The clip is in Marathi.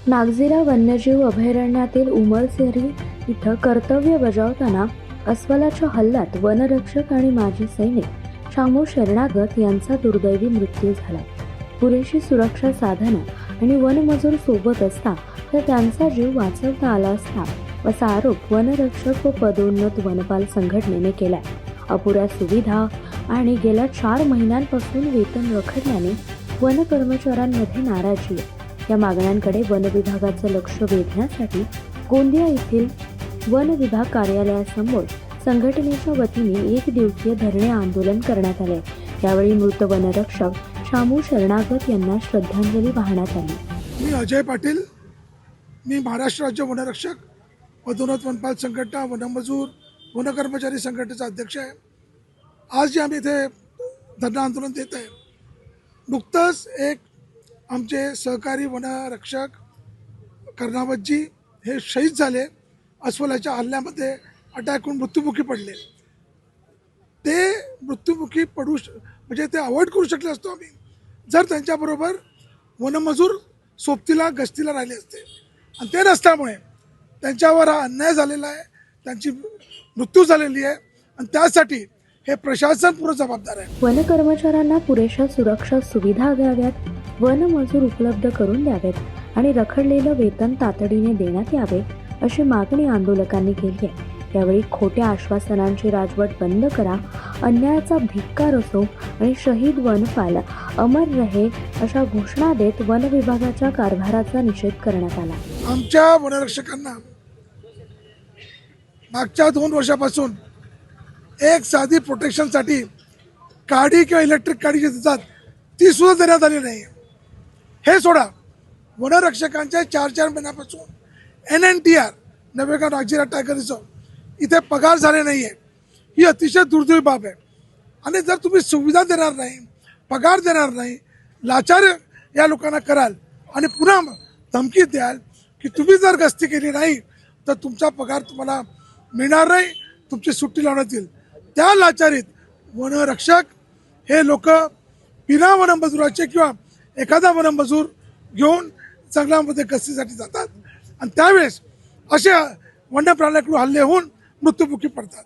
नागझिरा वन्यजीव अभयारण्यातील उमरसेरी इथं कर्तव्य बजावताना अस्वलाच्या हल्ल्यात वनरक्षक आणि माजी सैनिक शामू शरणागत यांचा दुर्दैवी मृत्यू झाला. पुरेशी सुरक्षा साधनं आणि वनमजूर सोबत असता तर त्यांचा जीव वाचवता आला असता, असा आरोप वनरक्षक व पदोन्नत वनपाल संघटनेने केलाय. अपुऱ्या सुविधा आणि गेल्या 4 महिन्यांपासून वेतन रखडल्याने वन कर्मचाऱ्यांमध्ये नाराजी आहे. या मागण्यांकडे वन विभागाचं लक्ष वेधण्यासाठी गोंदिया येथील वन विभाग कार्यालयासमोर संघटनेच्या वतीने 1 दिवसीय धरणे आंदोलन करण्यात आले. यावेळी मृत वनरक्षक शामू शरणागत यांना श्रद्धांजली वाहण्यात आली. मी अजय पाटील, मी महाराष्ट्र राज्य वनरक्षक पदोन्नत वनपाल संघटना, वनमजूर, वनकर्मचारी संघटनेचा अध्यक्ष आहे. आज जे आम्ही इथे धरणं आंदोलन देत आहे, नुकतंच एक आमचे सहकारी वनरक्षक कर्णावतजी हे शहीद झाले. अस्वलाच्या हल्ल्यामध्ये अटॅक होऊन मृत्युमुखी पडले. ते मृत्युमुखी पडू म्हणजे ते अवॉइड करू शकले असतो आम्ही जर त्यांच्याबरोबर वनमजूर सोबतीला गस्तीला राहिले असते. आणि ते नसल्यामुळे त्यांच्यावर हा अन्याय झालेला आहे, त्यांची मृत्यू झालेली आहे आणि त्यासाठी हे प्रशासन पूर्ण जबाबदार आहे. वन कर्मचाऱ्यांना पुरेशा सुरक्षा सुविधा द्याव्यात, वनमजूर उपलब्ध करून द्यावेत आणि रखडलेलं वेतन तातडीने देण्यात यावे, अशी मागणी आंदोलकांनी केली आहे. यावेळी खोट्या आश्वासनांची राजवट बंद करा, अन्यायाचा धिक्कार असो आणि शहीद वनपाल अमर रहे अशा घोषणा देत वन विभागाच्या कारभाराचा निषेध करण्यात आला. आमच्या वनरक्षकांना मागच्या 2 वर्षापासून एक साधी प्रोटेक्शनसाठी गाडी किंवा इलेक्ट्रिक गाडी जी देतात ती सुद्धा देण्यात आली नाही. हे सोडा, वनरक्षकांच्या 4 महिन्यापासून NNTR Navegaon Nagzira tiger reserve इथे पगार झाले नाही आहे. ही अतिशय दुर्दैवी बाब आहे. आणि जर तुम्ही सुविधा देणार नाही, पगार देणार नाही, लाचार या लोकांना कराल आणि पुन्हा धमकी द्याल की तुम्ही जर गस्ती केली नाही तर तुमचा पगार तुम्हाला मिळणार नाही, तुमची सुट्टी लावण्यात येईल, त्या लाचारीत वनरक्षक हे लोक बिना वनमजुराचे किंवा एखादा वनमजूर घेऊन जंगलामध्ये गस्तीसाठी जातात आणि त्यावेळेस असे वन्य प्राण्याकडून हल्ले होऊन मृत्युमुखी पडतात.